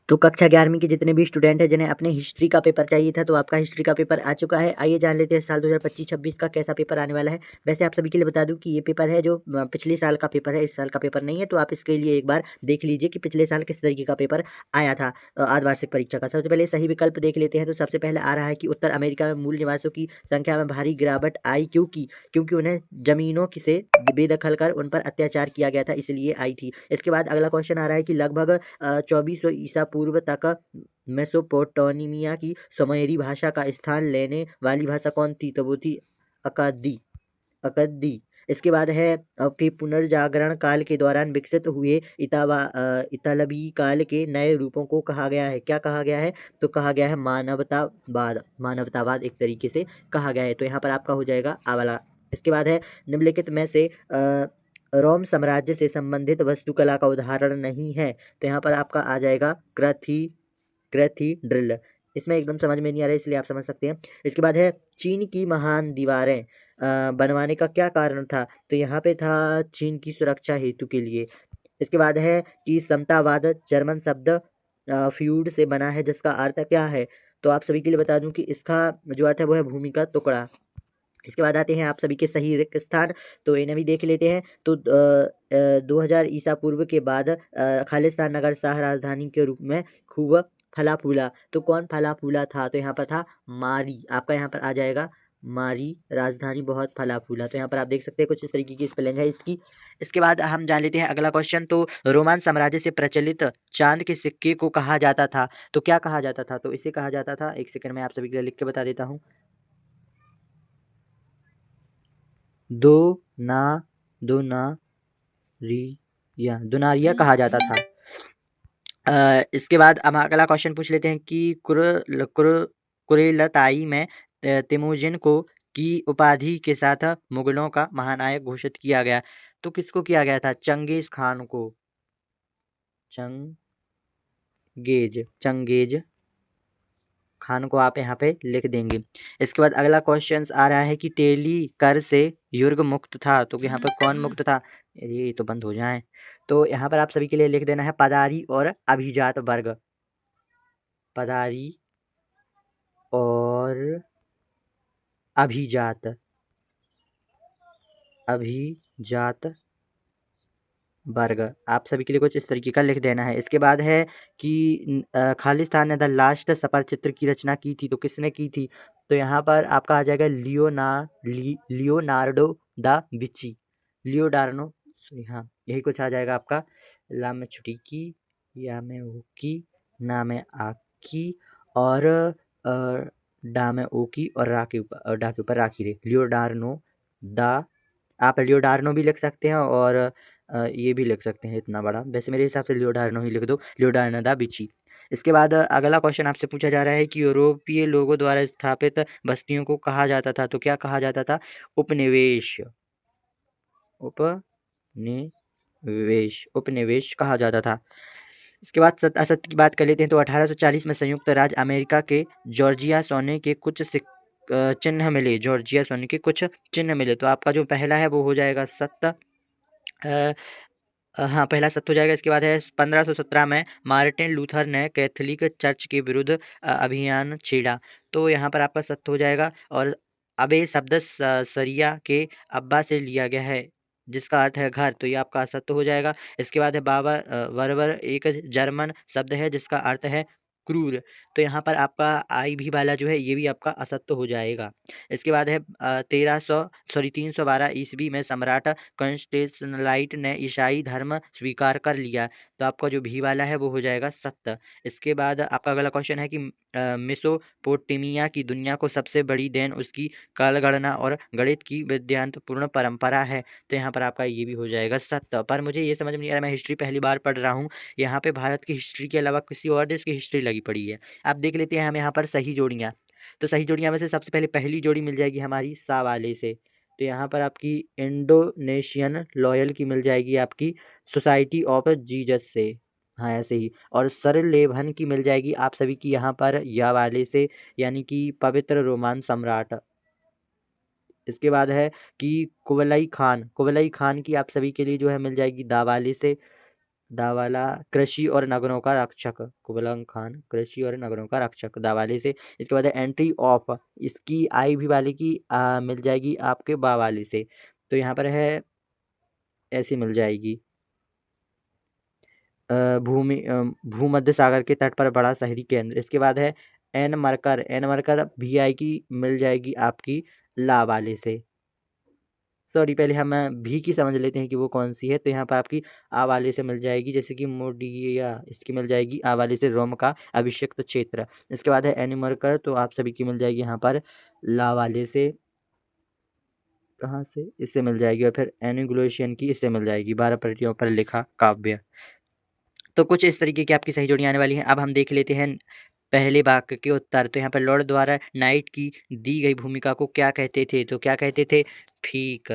तो कक्षा 11वीं के जितने भी स्टूडेंट हैं जिन्हें अपने हिस्ट्री का पेपर चाहिए था, तो आपका हिस्ट्री का पेपर आ चुका है। आइए जान लेते हैं साल 2025-26 का कैसा पेपर आने वाला है। वैसे आप सभी के लिए बता दूं कि ये पेपर है जो पिछले साल का पेपर है, इस साल का पेपर नहीं है। तो आप इसके लिए एक बार देख लीजिए कि पिछले साल किस तरीके का पेपर आया था अर्धवार्षिक परीक्षा का। सबसे पहले सही विकल्प देख लेते हैं। तो सबसे पहले आ रहा है कि उत्तर अमेरिका में मूल निवासियों की संख्या में भारी गिरावट आई, क्योंकि उन्हें जमीनों से बेदखल कर उन पर अत्याचार किया गया था, इसलिए आई थी। इसके बाद अगला क्वेश्चन आ रहा है कि लगभग 2400 ईसा पूर्व तक मेसोपोटामिया की सुमेरी भाषा का स्थान लेने वाली भाषा कौन थी? तो वो थी अकादी। अकद्दी। इसके बाद है आपके पुनर्जागरण काल के दौरान विकसित हुए इतालवी काल के नए रूपों को कहा गया है। क्या कहा गया है? तो कहा गया है मानवतावाद। मानवतावाद एक तरीके से कहा गया है। तो यहाँ पर आपका हो जाएगा आ वाला। इसके बाद है निम्नलिखित में से रोम साम्राज्य से संबंधित वास्तुकला का उदाहरण नहीं है। तो यहाँ पर आपका आ जाएगा कैथीड्रल। इसमें एकदम समझ में नहीं आ रहा है, इसलिए आप समझ सकते हैं। इसके बाद है चीन की महान दीवारें बनवाने का क्या कारण था? तो यहाँ पे था चीन की सुरक्षा हेतु के लिए। इसके बाद है कि समतावाद जर्मन शब्द फ्यूड से बना है, जिसका अर्थ क्या है? तो आप सभी के लिए बता दूं कि इसका जो अर्थ है वो है भूमि का टुकड़ा। इसके बाद आते हैं आप सभी के सही रिक्त स्थान। तो इन्हें भी देख लेते हैं। तो 2000 ईसा पूर्व के बाद खालिस्तान नगर शाह राजधानी के रूप में खूब फला फूला। तो कौन फला फूला था? तो यहाँ पर था मारी। आपका यहाँ पर आ जाएगा मारी राजधानी बहुत फला फूला। तो यहाँ पर आप देख सकते हैं कुछ इस तरीके की स्पेलिंग है इसकी। इसके बाद हम जान लेते हैं अगला क्वेश्चन। तो रोमन साम्राज्य से प्रचलित चांद के सिक्के को कहा जाता था। तो क्या कहा जाता था? तो इसे कहा जाता था, एक सेकंड में आप सभी के लिए लिख के बता देता हूँ, दो ना दो ना रिया दुनारिया कहा जाता था। इसके बाद हम अगला क्वेश्चन पूछ लेते हैं कि कुरेलताई में तिमोजिन को की उपाधि के साथ मुगलों का महानायक घोषित किया गया। तो किसको किया गया था? चंगेज खान को। चंगेज खान को आप यहाँ पे लिख देंगे। इसके बाद अगला क्वेश्चन आ रहा है कि टेली कर से युर्ग मुक्त था। तो यहाँ पर कौन मुक्त था? ये तो बंद हो जाए। तो यहाँ पर आप सभी के लिए लिख देना है पदारी और अभिजात वर्ग। पदारी और अभिजात अभिजात वर्ग आप सभी के लिए कुछ इस तरीके का लिख देना है। इसके बाद है कि खालिस्तान ने द लास्ट सपर चित्र की रचना की थी। तो किसने की थी? तो यहाँ पर आपका आ जाएगा लियोनार्डो दा विची। लियोडार्नो हाँ, यही कुछ आ जाएगा आपका। ला में छुटी की, या में ओकी, ना में आकी, और डा में ओकी, और रा के ऊपर डा के ऊपर राखी रे। लियोडार्नो दा, आप लियोडार्नो भी लिख सकते हैं और ये भी लिख सकते हैं इतना बड़ा। वैसे मेरे हिसाब से लियोडार्नो ही लिख दो, लियोडार्नो दा विची। इसके बाद अगला क्वेश्चन आपसे पूछा जा रहा है कि यूरोपीय लोगों द्वारा स्थापित बस्तियों को कहा जाता था। तो क्या कहा जाता था? उपनिवेश। उपनिवेश कहा जाता था। इसके बाद सत्य असत्य की बात कर लेते हैं। तो 1840 में संयुक्त राज्य अमेरिका के जॉर्जिया सोने के कुछ चिन्ह मिले। जॉर्जिया सोने के कुछ चिन्ह मिले। तो आपका जो पहला है वो हो जाएगा सत्य। हाँ, पहला सत्य हो जाएगा। इसके बाद है 1517 में मार्टिन लूथर ने कैथोलिक चर्च के विरुद्ध अभियान छेड़ा। तो यहाँ पर आपका सत्य हो जाएगा। और अबे शब्द सरिया के अब्बा से लिया गया है, जिसका अर्थ है घर। तो ये आपका असत्य हो जाएगा। इसके बाद है बाबा वरवर एक जर्मन शब्द है जिसका अर्थ है क्रूर। तो यहाँ पर आपका आई भी वाला जो है ये भी आपका असत्य हो जाएगा। इसके बाद है 312 ईस्वी में सम्राट कंस्टेंटाइनलाइट ने ईसाई धर्म स्वीकार कर लिया। तो आपका जो भी वाला है वो हो जाएगा सत्य। इसके बाद आपका अगला क्वेश्चन है कि मेसोपोटामिया की दुनिया को सबसे बड़ी देन उसकी कालगणना और गणित की विद्यांतपूर्ण परंपरा है। तो यहाँ पर आपका ये भी हो जाएगा सत्य। पर मुझे ये समझ में नहीं आ रहा, मैं हिस्ट्री पहली बार पढ़ रहा हूँ, यहाँ पे भारत की हिस्ट्री के अलावा किसी और देश की हिस्ट्री लगी पड़ी है। आप देख लेते हैं हम यहाँ पर सही जोड़ियाँ। तो सही जोड़ियाँ में से सबसे पहले पहली जोड़ी मिल जाएगी हमारी सा वाले से। तो यहाँ पर आपकी इंडोनेशियन लॉयल की मिल जाएगी आपकी सोसाइटी ऑफ जीजस से। हाँ, ऐसे ही। और सर लेभन की मिल जाएगी आप सभी की यहाँ पर या वाले से, यानी कि पवित्र रोमान सम्राट। इसके बाद है कि कुवलई खान की आप सभी के लिए जो है मिल जाएगी दा वाले से। दावाला कृषि और नगरों का रक्षक, कुबलंग खान कृषि और नगरों का रक्षक दावाले से। इसके बाद है एंट्री ऑफ, इसकी आई भी वाले की मिल जाएगी आपके बा वाले से। तो यहाँ पर है ऐसी मिल जाएगी भूमध्य सागर के तट पर बड़ा शहरी केंद्र। इसके बाद है एन मरकर भी आई की मिल जाएगी आपकी ला वाले से। सॉरी, पहले हम भी की समझ लेते हैं कि वो कौन सी है। तो यहाँ पर आपकी आ वाले से मिल जाएगी, जैसे कि मोडिया, इसकी मिल जाएगी आ वाले से रोम का अभिषिक्त क्षेत्र। इसके बाद है एनिमरकर, तो आप सभी की मिल जाएगी यहाँ पर ला वाले से। कहाँ से? इससे मिल जाएगी। और फिर एनिग्लोशियन की इससे मिल जाएगी 12 प्रतियों पर लिखा काव्य। तो कुछ इस तरीके की आपकी सही जोड़ी आने वाली हैं। अब हम देख लेते हैं पहले वाक्य के उत्तर। तो यहाँ पर लॉर्ड द्वारा नाइट की दी गई भूमिका को क्या कहते थे? तो क्या कहते थे? फीक,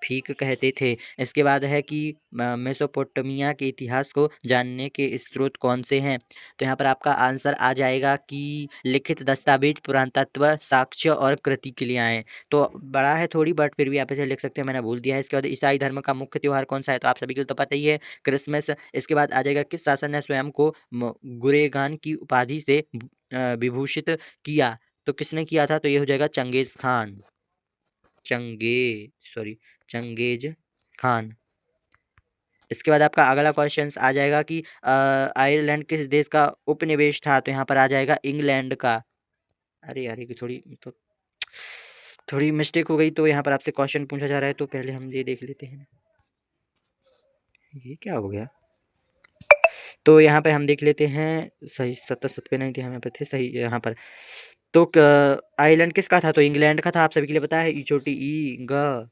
फीक कहते थे। इसके बाद है कि मेसोपोटामिया के इतिहास को जानने के स्रोत कौन से हैं? तो यहाँ पर आपका आंसर आ जाएगा कि लिखित दस्तावेज, पुरातत्व, साक्ष्य और कृति के लिए आए। तो बड़ा है थोड़ी, बट फिर भी आप इसे लिख सकते हैं, मैंने भूल दिया है। इसके बाद ईसाई धर्म का मुख्य त्योहार कौन सा है? तो आप सभी को तो पता ही है, क्रिसमस। इसके बाद आ जाएगा किस शासक ने स्वयं को गुरेगान की उपाधि से विभूषित किया? तो किसने किया था? तो ये हो जाएगा चंगेज खान, चंगेज खान। इसके बाद आपका अगला क्वेश्चन आ जाएगा कि आयरलैंड किस देश का उपनिवेश था? तो यहाँ पर आ जाएगा इंग्लैंड का। अरे यार, ये थोड़ी तो थोड़ी मिस्टेक हो गई। तो यहाँ पर आपसे क्वेश्चन पूछा जा रहा है, तो पहले हम ये देख लेते हैं, ये क्या हो गया। तो यहाँ पे हम देख लेते हैं, सही 70 पे नहीं थे, हमें पे थे सही यहाँ पर। तो आयरलैंड किसका था? तो इंग्लैंड का था, आप सभी के लिए पता है। ई छोटी ई ग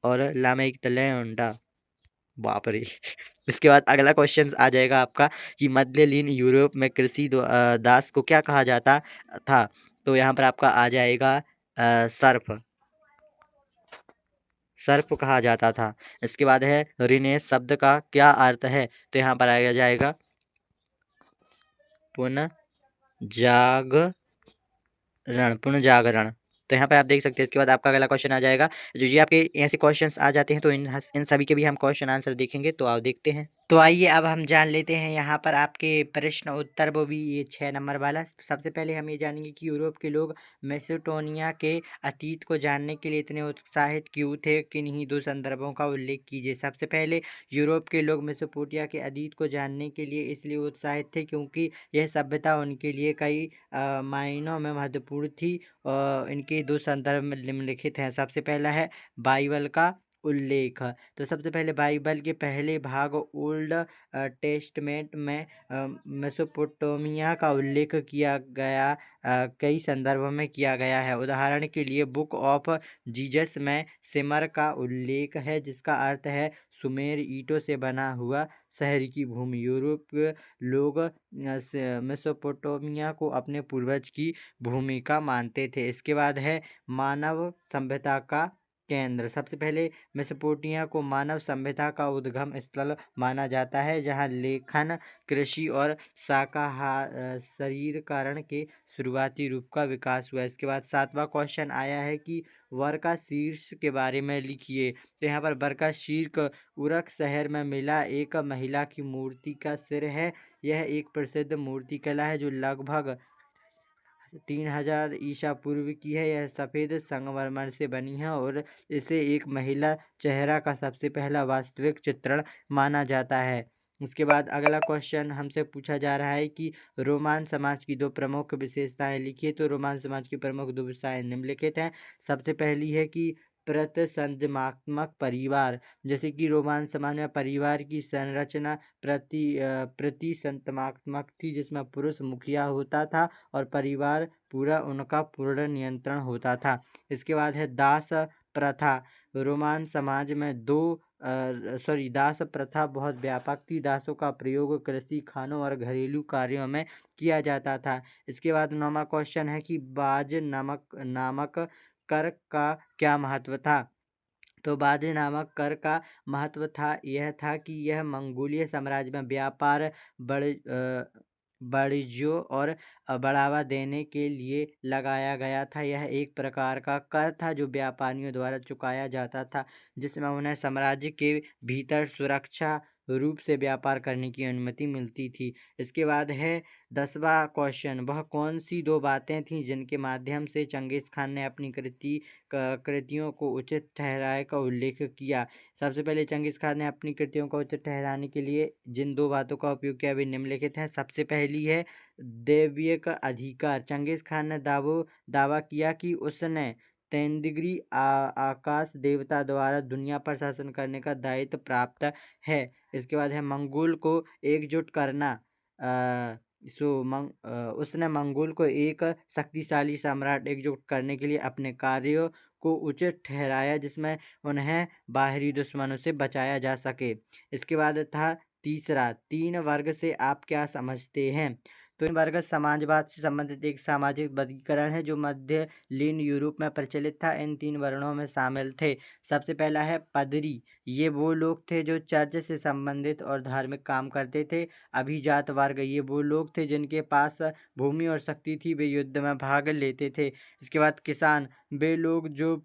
और लामे लैंडा, बाप रे। इसके बाद अगला क्वेश्चन आ जाएगा आपका कि मध्यकालीन यूरोप में कृषि दास को क्या कहा जाता था? तो यहाँ पर आपका आ जाएगा सर्फ, सर्प कहा जाता था। इसके बाद है रिनेस शब्द का क्या अर्थ है? तो यहाँ पर आया जाएगा पुनः पुनर्जागरण। तो यहाँ पे आप देख सकते हैं। इसके बाद आपका अगला क्वेश्चन आ जाएगा। जो ये आपके ऐसे क्वेश्चंस आ जाते हैं, तो इन सभी के भी हम क्वेश्चन आंसर देखेंगे। तो आप देखते हैं। तो आइए अब हम जान लेते हैं यहाँ पर आपके प्रश्न उत्तर, वो भी ये 6 नंबर वाला। सबसे पहले हम ये जानेंगे कि यूरोप के लोग मैसेडोनिया के अतीत को जानने के लिए इतने उत्साहित क्यों थे? किन्हीं दो संदर्भों का उल्लेख कीजिए। सबसे पहले, यूरोप के लोग मेसोपोटामिया के अतीत को जानने के लिए इसलिए उत्साहित थे क्योंकि यह सभ्यता उनके लिए कई मायनों में महत्वपूर्ण थी। इनके दो संदर्भ में निम्नलिखित हैं। सबसे पहला है बाइबल का उल्लेख। तो सबसे पहले बाइबल के पहले भाग ओल्ड टेस्टमेंट में मेसोपोटामिया का उल्लेख किया गया, कई संदर्भों में किया गया है। उदाहरण के लिए बुक ऑफ जीसस में सिमर का उल्लेख है, जिसका अर्थ है सुमेर, ईंटों से बना हुआ शहर की भूमि। यूरोप के लोग मेसोपोटामिया को अपने पूर्वज की भूमिका मानते थे। इसके बाद है मानव सभ्यता का केंद्र। सबसे पहले मेसोपोटामिया को मानव सभ्यता का उद्गम स्थल माना जाता है, जहां लेखन, कृषि और शरीरकरण के शुरुआती रूप का विकास हुआ। इसके बाद 7वां क्वेश्चन आया है कि वर्का शीर्ष के बारे में लिखिए। तो यहाँ पर वर्का शीर्ष उरक शहर में मिला एक महिला की मूर्ति का सिर है। यह एक प्रसिद्ध मूर्ति कला है जो लगभग 3000 ईसा पूर्व की है। यह सफ़ेद संगमरमर से बनी है और इसे एक महिला चेहरा का सबसे पहला वास्तविक चित्रण माना जाता है। उसके बाद अगला क्वेश्चन हमसे पूछा जा रहा है कि रोमान समाज की दो प्रमुख विशेषताएं लिखिए। तो रोमान समाज की प्रमुख दो विशेषताएं निम्नलिखित हैं। सबसे पहली है कि प्रतिसंधात्मक परिवार, जैसे कि रोमान समाज में परिवार की संरचना प्रतिसंधात्मक थी, जिसमें पुरुष मुखिया होता था और परिवार पूरा उनका पूर्ण नियंत्रण होता था। इसके बाद है दास प्रथा। रोमान समाज में दास प्रथा बहुत व्यापक थी। दासों का प्रयोग कृषि, खानों और घरेलू कार्यों में किया जाता था। इसके बाद 9वां क्वेश्चन है कि बाज नामक कर का क्या महत्व था? तो बाज नामक कर का महत्व यह था कि यह मंगोलिया साम्राज्य में व्यापार वाणिज्य और बढ़ावा देने के लिए लगाया गया था। यह एक प्रकार का कर था जो व्यापारियों द्वारा चुकाया जाता था, जिसमें उन्हें साम्राज्य के भीतर सुरक्षा रूप से व्यापार करने की अनुमति मिलती थी। इसके बाद है 10वां क्वेश्चन, वह कौन सी 2 बातें थीं जिनके माध्यम से चंगेज़ खान ने अपनी कृतियों को उचित ठहराए का उल्लेख किया? सबसे पहले चंगेज़ खान ने अपनी कृतियों को उचित ठहराने के लिए जिन 2 बातों का उपयोग किया वे निम्नलिखित हैं। सबसे पहली है दैवीय अधिकार। चंगेज़ खान ने दावा किया कि उसने तेंदुगिरी आकाश देवता द्वारा दुनिया पर शासन करने का दायित्व प्राप्त है। इसके बाद है मंगोल को एकजुट करना। उसने मंगोल को एक शक्तिशाली सम्राट एकजुट करने के लिए अपने कार्यों को उचित ठहराया जिसमें उन्हें बाहरी दुश्मनों से बचाया जा सके। इसके बाद था तीसरा, 3 वर्ग से आप क्या समझते हैं? तो 3 वर्ग समाजवाद से संबंधित एक सामाजिक वर्गीकरण है जो मध्यलीन यूरोप में प्रचलित था। इन 3 वर्णों में शामिल थे। सबसे पहला है पदरी। ये वो लोग थे जो चर्च से संबंधित और धार्मिक काम करते थे। अभिजात वर्ग, ये वो लोग थे जिनके पास भूमि और शक्ति थी, वे युद्ध में भाग लेते थे। इसके बाद किसान, वे लोग जो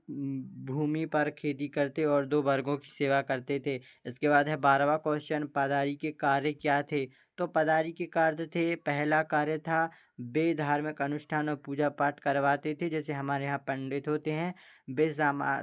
भूमि पर खेती करते और 2 वर्गों की सेवा करते थे। इसके बाद है 12वां क्वेश्चन, पदारी के कार्य क्या थे? तो पदारी के कार्य थे, पहला कार्य था वे धार्मिक अनुष्ठान और पूजा पाठ करवाते थे, जैसे हमारे यहाँ पंडित होते हैं। वे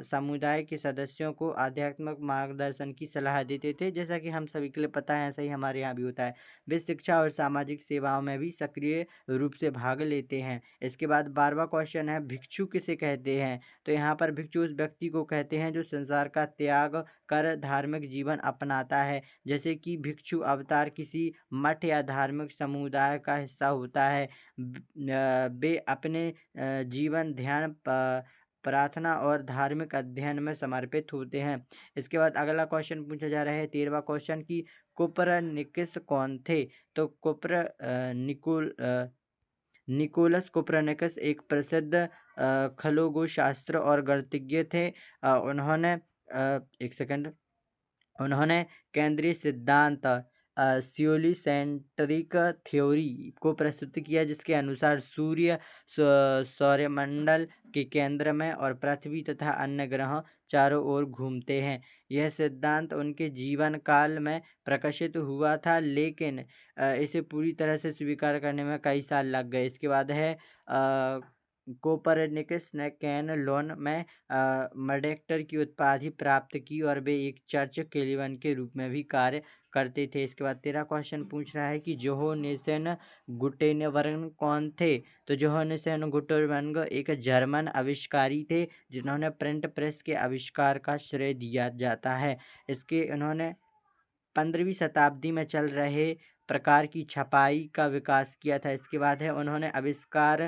समुदाय के सदस्यों को आध्यात्मिक मार्गदर्शन की सलाह देते थे, जैसा कि हम सभी के लिए पता है, ऐसा ही हमारे यहाँ भी होता है। वे शिक्षा और सामाजिक सेवाओं में भी सक्रिय रूप से भाग लेते हैं। इसके बाद 12वां क्वेश्चन है, भिक्षु किसे कहते हैं? तो यहाँ पर भिक्षु उस व्यक्ति को कहते हैं जो संसार का त्याग कर धार्मिक जीवन अपनाता है, जैसे कि भिक्षु अवतार किसी मठ या धार्मिक समुदाय का हिस्सा होता है। वे अपने जीवन ध्यान प्रार्थना और धार्मिक अध्ययन में समर्पित होते हैं। इसके बाद अगला क्वेश्चन पूछा जा रहा है 13वां क्वेश्चन की कोपरनिकस कौन थे? तो निकोलस कोपरनिकस एक प्रसिद्ध खगोलशास्त्र और गणितज्ञ थे। उन्होंने केंद्रीय सिद्धांत सियोलिसेंट्रिक थ्योरी को प्रस्तुत किया, जिसके अनुसार सूर्य सौरमंडल के केंद्र में और पृथ्वी तथा अन्य ग्रह चारों ओर घूमते हैं। यह सिद्धांत उनके जीवन काल में प्रकाशित हुआ था, लेकिन इसे पूरी तरह से स्वीकार करने में कई साल लग गए। इसके बाद है कोपरनिकस ने कैन लोन में मडेक्टर की उपाधि प्राप्त की और वे एक चर्च कैलिवन के रूप में भी कार्य करते थे। इसके बाद 13 क्वेश्चन पूछ रहा है कि जोहानेसन गुटेनबर्ग कौन थे? तो जोहानेसन गुटेनबर्ग एक जर्मन आविष्कारी थे जिन्होंने प्रिंट प्रेस के आविष्कार का श्रेय दिया जाता है। उन्होंने 15वीं शताब्दी में चल रहे प्रकार की छपाई का विकास किया था। इसके बाद है उन्होंने आविष्कार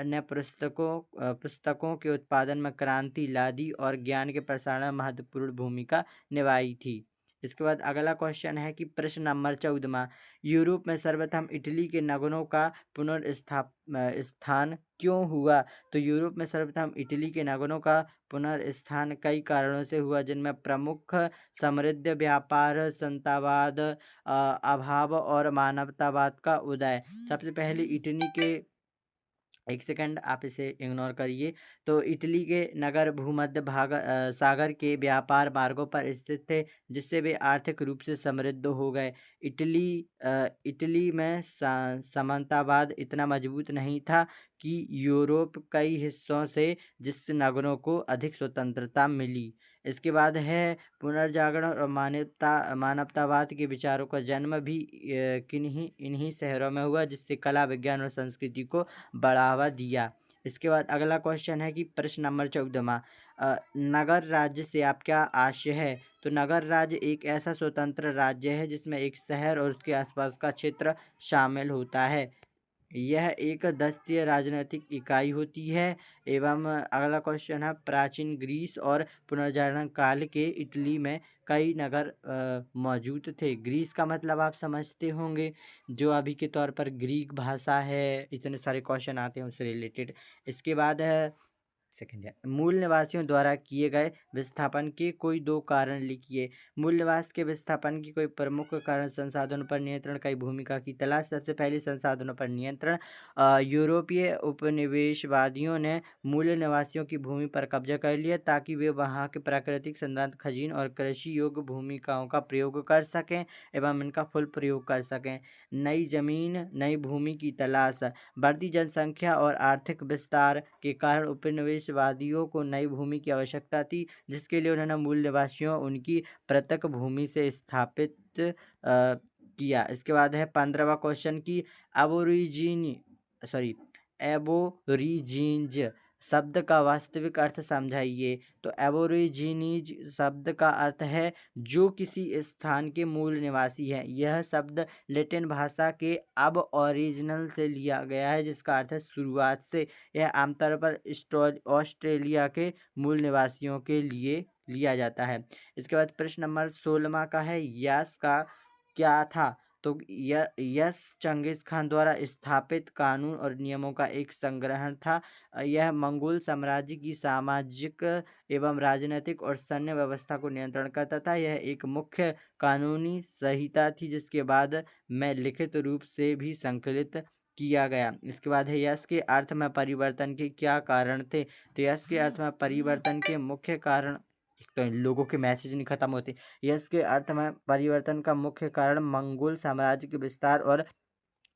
ने पुस्तकों के उत्पादन में क्रांति ला दी और ज्ञान के प्रसारण में महत्वपूर्ण भूमिका निभाई थी। इसके बाद अगला क्वेश्चन है कि प्रश्न नंबर 14, यूरोप में सर्वप्रथम इटली के नगरों का पुनर्स्थान क्यों हुआ? तो यूरोप में सर्वप्रथम इटली के नगरों का पुनर्स्थान कई कारणों से हुआ, जिनमें प्रमुख समृद्ध व्यापार, संतावाद, अभाव और मानवतावाद का उदय। सबसे पहले इटली के, एक सेकंड आप इसे इग्नोर करिए। तो इटली के नगर भूमध्य सागर के व्यापार मार्गों पर स्थित थे, जिससे वे आर्थिक रूप से समृद्ध हो गए। इटली में सामंतवाद इतना मजबूत नहीं था कि यूरोप कई हिस्सों से, जिससे नगरों को अधिक स्वतंत्रता मिली। इसके बाद है पुनर्जागरण और मानवतावाद के विचारों का जन्म भी इन्हीं शहरों में हुआ, जिससे कला, विज्ञान और संस्कृति को बढ़ावा दिया। इसके बाद अगला क्वेश्चन है कि प्रश्न नंबर 14, नगर राज्य से आप क्या आशय है? तो नगर राज्य एक ऐसा स्वतंत्र राज्य है जिसमें एक शहर और उसके आसपास का क्षेत्र शामिल होता है। यह एक दस्तीय राजनीतिक इकाई होती है। एवं अगला क्वेश्चन है, प्राचीन ग्रीस और पुनर्जागरण काल के इटली में कई नगर मौजूद थे। ग्रीस का मतलब आप समझते होंगे, जो अभी के तौर पर ग्रीक भाषा है। इतने सारे क्वेश्चन आते हैं उससे रिलेटेड। इसके बाद है सेकंड है, मूल निवासियों द्वारा किए गए विस्थापन के कोई दो कारण लिखिए। मूल निवास के विस्थापन की कोई प्रमुख कारण संसाधनों पर नियंत्रण की भूमिका की तलाश। सबसे पहले संसाधनों पर नियंत्रण। यूरोपीय उपनिवेशवादियों ने मूल निवासियों की भूमि पर कब्जा कर लिया ताकि वे वहां के प्राकृतिक संसाधन, खनिज और कृषि योग्य भूमिकाओं का प्रयोग कर सकें एवं इनका फुल प्रयोग कर सकें। नई जमीन, नई भूमि की तलाश। बढ़ती जनसंख्या और आर्थिक विस्तार के कारण उपनिवेशवादियों को नई भूमि की आवश्यकता थी, जिसके लिए उन्होंने मूल निवासियों उनकी पृथक भूमि से स्थापित किया। इसके बाद है 15वां क्वेश्चन की एबोरिजिन्स शब्द का वास्तविक अर्थ समझाइए। तो एबोरिजिनीज शब्द का अर्थ है जो किसी स्थान के मूल निवासी है। यह शब्द लैटिन भाषा के अब ओरिजिनल से लिया गया है, जिसका अर्थ है शुरुआत से। यह आमतौर पर ऑस्ट्रेलिया के मूल निवासियों के लिए लिया जाता है। इसके बाद प्रश्न नंबर 16 का है, यस का क्या था। तो यस चंगेज खान द्वारा स्थापित कानून और नियमों का एक संग्रह था। यह मंगोल साम्राज्य की सामाजिक एवं राजनीतिक और सैन्य व्यवस्था को नियंत्रण करता था। यह एक मुख्य कानूनी संहिता थी, जिसके बाद में लिखित रूप से भी संकलित किया गया। इसके बाद है, यश के अर्थ में परिवर्तन के क्या कारण थे। तो यश के अर्थ में परिवर्तन के मुख्य कारण, तो लोगों के मैसेज नहीं खत्म होते। यश के अर्थ में परिवर्तन का मुख्य कारण मंगोल साम्राज्य के विस्तार और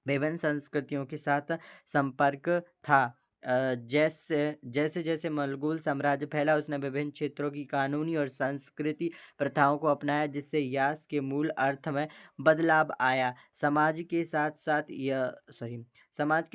विभिन्न संस्कृतियों के साथ संपर्क था। जैसे जैसे जैसे मंगोल साम्राज्य फैला, उसने विभिन्न क्षेत्रों की कानूनी और संस्कृति प्रथाओं को अपनाया, जिससे यास के मूल अर्थ में बदलाव आया। समाज के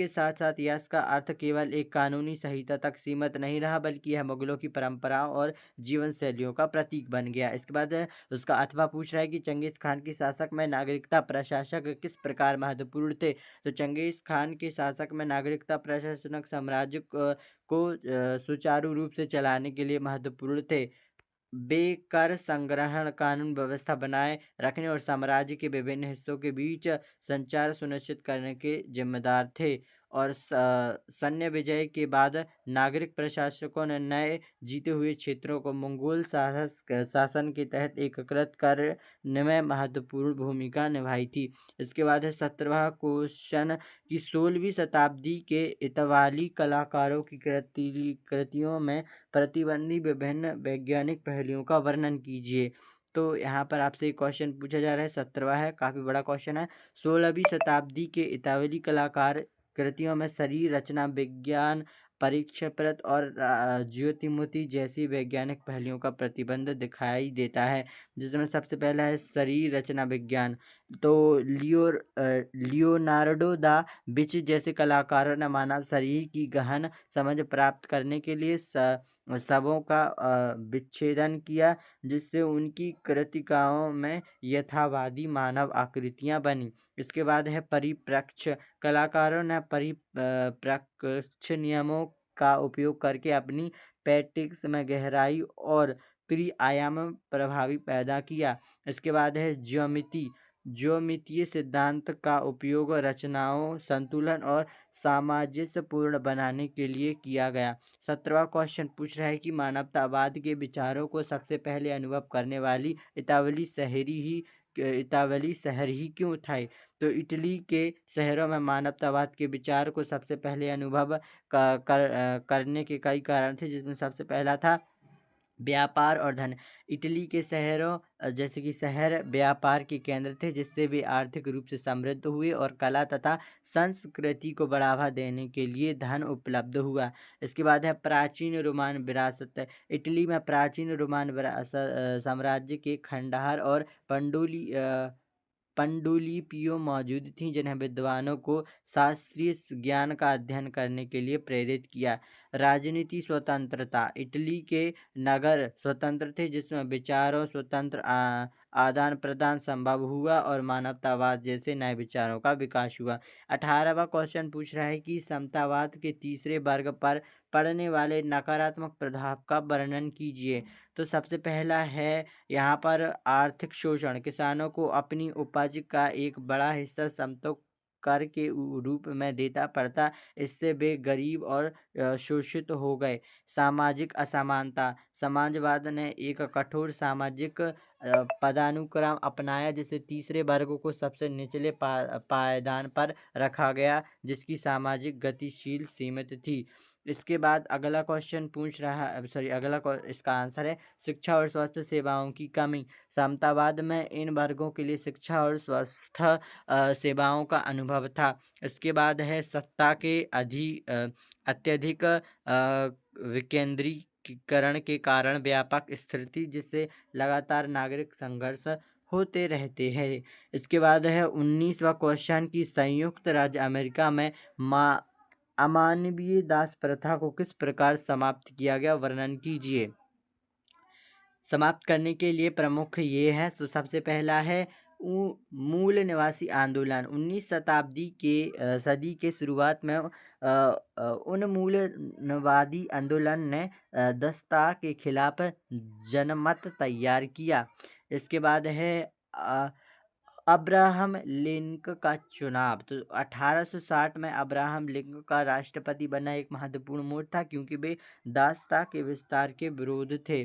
साथ साथ यश का अर्थ केवल एक कानूनी संहिता तक सीमित नहीं रहा, बल्कि यह मुगलों की परंपराओं और जीवन शैलियों का प्रतीक बन गया। इसके बाद उसका अथवा पूछ रहा है कि चंगेज खान के शासक में नागरिकता प्रशासक किस प्रकार महत्वपूर्ण थे। तो चंगेज खान के शासक में नागरिकता प्रशासनक साम्राज्य को सुचारू रूप से चलाने के लिए महत्वपूर्ण थे। बेकर संग्रहण, कानून व्यवस्था बनाए रखने और साम्राज्य के विभिन्न हिस्सों के बीच संचार सुनिश्चित करने के जिम्मेदार थे। और सैन्य विजय के बाद नागरिक प्रशासकों ने नए जीते हुए क्षेत्रों को मंगोल शासन के तहत एकीकृत करने में महत्वपूर्ण भूमिका निभाई थी। इसके बाद है 17वां क्वेश्चन कि 16वीं शताब्दी के इतालवी कलाकारों की कृतियों में प्रतिबंधी विभिन्न वैज्ञानिक पहलुओं का वर्णन कीजिए। तो यहाँ पर आपसे एक क्वेश्चन पूछा जा रहा है, 17वां है, काफी बड़ा क्वेश्चन है। 16वीं शताब्दी के इतालवी कलाकार कृतियों में शरीर रचना विज्ञान, परीक्षाप्रत और ज्योतिर्मति जैसी वैज्ञानिक पहलुओं का प्रतिबंध दिखाई देता है, जिसमें सबसे पहला है शरीर रचना विज्ञान। तो लियोनार्डो दा विंची जैसे कलाकारों ने मानव शरीर की गहन समझ प्राप्त करने के लिए शवों का विच्छेदन किया, जिससे उनकी कृतिकाओं में यथावादी मानव आकृतियां बनी। इसके बाद है परिप्रेक्ष्य, कलाकारों ने परिप्रेक्ष्य नियमों का उपयोग करके अपनी पेंटिंग्स में गहराई और त्रि-आयाम प्रभावी पैदा किया। इसके बाद है ज्योमितीय सिद्धांत का उपयोग रचनाओं संतुलन और सामंजस्यपूर्ण बनाने के लिए किया गया। 17वां क्वेश्चन पूछ रहा है कि मानवतावाद के विचारों को सबसे पहले अनुभव करने वाली इतालवी शहर ही क्यों थे। तो इटली के शहरों में मानवतावाद के विचार को सबसे पहले अनुभव करने के कई कारण थे, जिसमें सबसे पहला था व्यापार और धन। इटली के शहरों जैसे कि शहर व्यापार के केंद्र थे, जिससे वे आर्थिक रूप से समृद्ध हुए और कला तथा संस्कृति को बढ़ावा देने के लिए धन उपलब्ध हुआ। इसके बाद है प्राचीन रोमान विरासत। इटली में प्राचीन रोमान साम्राज्य के खंडहर और पांडुलिपियां मौजूद थीं, जिन्हें विद्वानों को शास्त्रीय ज्ञान का अध्ययन करने के लिए प्रेरित किया। राजनीति स्वतंत्रता, इटली के नगर स्वतंत्र थे, जिसमें विचारों स्वतंत्र आदान प्रदान संभव हुआ और मानवतावाद जैसे नए विचारों का विकास हुआ। 18वां क्वेश्चन पूछ रहा है कि समतावाद के तीसरे वर्ग पर पड़ने वाले नकारात्मक प्रभाव का वर्णन कीजिए। तो सबसे पहला है यहाँ पर आर्थिक शोषण, किसानों को अपनी उपज का एक बड़ा हिस्सा कर के रूप में देता पड़ता, इससे वे गरीब और शोषित हो गए। सामाजिक असमानता। समाजवाद ने एक कठोर सामाजिक पदानुक्रम अपनाया, जिससे तीसरे वर्ग को सबसे निचले पायदान पर रखा गया, जिसकी सामाजिक गतिशील सीमित थी। इसके बाद अगला क्वेश्चन पूछ रहा सॉरी अगला इसका आंसर है शिक्षा और स्वास्थ्य सेवाओं की कमी। समतावाद में इन वर्गों के लिए शिक्षा और स्वास्थ्य सेवाओं का अनुभव था। इसके बाद है सत्ता के अत्यधिक विकेंद्रीकरण के कारण व्यापक स्थिति, जिससे लगातार नागरिक संघर्ष होते रहते हैं। इसके बाद है 19वां क्वेश्चन की संयुक्त राज्य अमेरिका में अमानवीय दास प्रथा को किस प्रकार समाप्त किया गया, वर्णन कीजिए। समाप्त करने के लिए प्रमुख ये है। तो सबसे पहला है मूल निवासी आंदोलन। 19 सदी के शुरुआत में उन्मूलनवादी आंदोलन ने दस्ता के खिलाफ जनमत तैयार किया। इसके बाद है अब्राहम लिंकन का चुनाव। तो 1860 में अब्राहम लिंकन का राष्ट्रपति बनना एक महत्वपूर्ण मोड़ था, क्योंकि वे दासता के विस्तार के विरोध थे।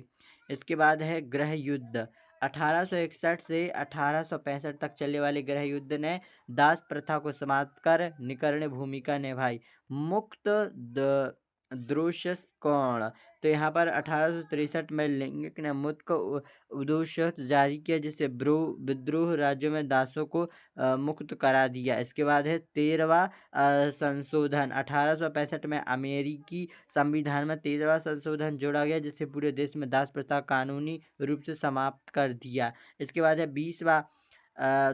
इसके बाद है गृह युद्ध। 1861 से 1865 तक चलने वाले गृह युद्ध ने दास प्रथा को समाप्त कर निकर्ण भूमिका निभाई। मुक्त द्रोष्कोण। तो यहाँ पर 1863 में लिंकन ने मुक्त उद्घोष जारी किया, जिससे विद्रोह राज्यों में दासों को मुक्त करा दिया। इसके बाद है 13वां संशोधन। 1865 में अमेरिकी संविधान में 13वां संशोधन जोड़ा गया, जिससे पूरे देश में दास प्रथा कानूनी रूप से समाप्त कर दिया। इसके बाद है 20वां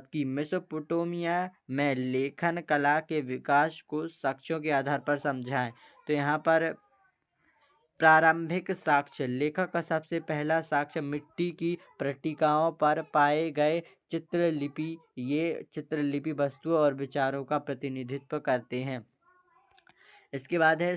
कि मेसोपोटामिया में लेखन कला के विकास को साक्ष्यों के आधार पर समझाएं। तो यहाँ पर प्रारंभिक साक्ष्य। लेखक का सबसे पहला साक्ष्य मिट्टी की पट्टिकाओं पर पाए गए चित्रलिपि। ये चित्रलिपि वस्तुओं और विचारों का प्रतिनिधित्व करते हैं। इसके बाद है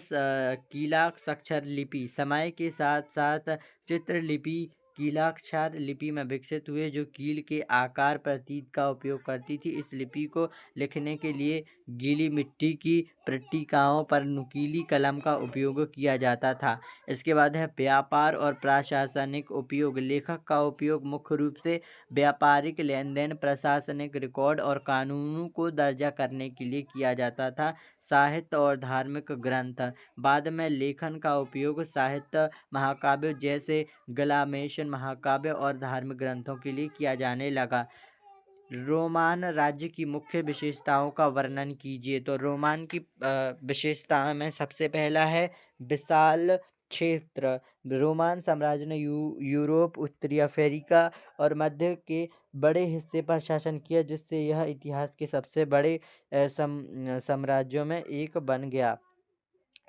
कीलाक्षर लिपि। समय के साथ साथ चित्रलिपि कीलाक्षर लिपि में विकसित हुए, जो कील के आकार प्रतीक का उपयोग करती थी। इस लिपि को लिखने के लिए गीली मिट्टी की पट्टिकाओं पर नुकीली कलम का उपयोग किया जाता था। इसके बाद है व्यापार और प्रशासनिक उपयोग। लेखक का उपयोग मुख्य रूप से व्यापारिक लेन देन, प्रशासनिक रिकॉर्ड और कानूनों को दर्ज करने के लिए किया जाता था। साहित्य और धार्मिक ग्रंथ। बाद में लेखन का उपयोग साहित्य, महाकाव्य जैसे गलामेशन महाकाव्य और धार्मिक ग्रंथों के लिए किया जाने लगा। रोमान राज्य की मुख्य विशेषताओं का वर्णन कीजिए। तो रोमान की विशेषताओं में सबसे पहला है विशाल क्षेत्र। रोमान साम्राज्य ने यूरोप, उत्तरी अफ्रीका और मध्य के बड़े हिस्से पर शासन किया, जिससे यह इतिहास के सबसे बड़े साम्राज्यों में एक बन गया।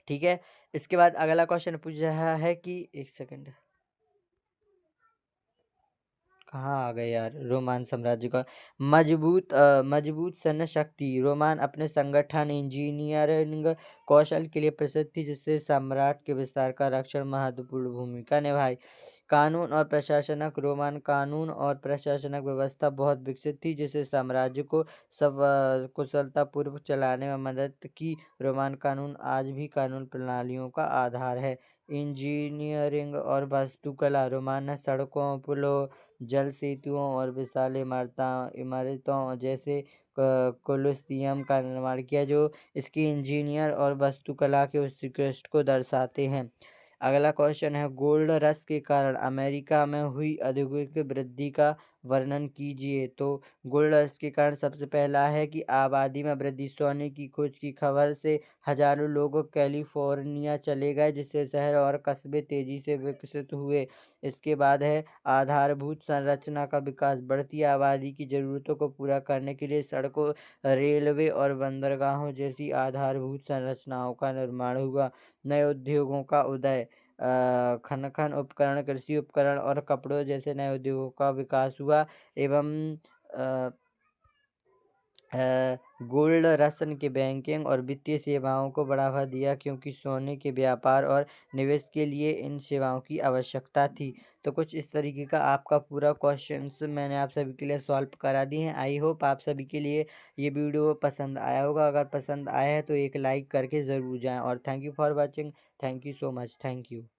ठीक है। इसके बाद अगला क्वेश्चन पूछ रहा है कि एक सेकंड, कहाँ आ गए यार। रोमान साम्राज्य का मजबूत सैन्य शक्ति। रोमान अपने संगठन, इंजीनियरिंग कौशल के लिए प्रसिद्ध थी, जिससे सम्राट के विस्तार का रक्षण महत्वपूर्ण भूमिका निभाई। कानून और प्रशासनक। रोमान कानून और प्रशासनिक व्यवस्था बहुत विकसित थी, जिससे साम्राज्य को सब कुशलतापूर्वक चलाने में मदद की। रोमान कानून आज भी कानून प्रणालियों का आधार है। इंजीनियरिंग और वास्तुकला। रोमान ने सड़कों, पुलों, जल सेतुओं और विशाल इमारतों जैसे कोलोसियम का निर्माण किया, जो इसकी इंजीनियर और वास्तुकला के उत्कृष्ट को दर्शाते हैं। अगला क्वेश्चन है गोल्ड रश के कारण अमेरिका में हुई औद्योगिक वृद्धि का वर्णन कीजिए। तो गोल्ड रश के कारण सबसे पहला है कि आबादी में वृद्धि। सोने की खोज की खबर से हजारों लोग कैलिफोर्निया चले गए, जिससे शहर और कस्बे तेजी से विकसित हुए। इसके बाद है आधारभूत संरचना का विकास। बढ़ती आबादी की जरूरतों को पूरा करने के लिए सड़कों, रेलवे और बंदरगाहों जैसी आधारभूत संरचनाओं का निर्माण हुआ। नए उद्योगों का उदय। खनन उपकरण, कृषि उपकरण और कपड़ों जैसे नए उद्योगों का विकास हुआ, एवं गोल्ड रश के बैंकिंग और वित्तीय सेवाओं को बढ़ावा दिया क्योंकि सोने के व्यापार और निवेश के लिए इन सेवाओं की आवश्यकता थी। तो कुछ इस तरीके का आपका पूरा क्वेश्चंस मैंने आप सभी के लिए सॉल्व करा दिए हैं। आई होप आप सभी के लिए ये वीडियो पसंद आया होगा। अगर पसंद आया है तो एक लाइक करके ज़रूर जाएं और thank you for watching. Thank you so much. Thank you.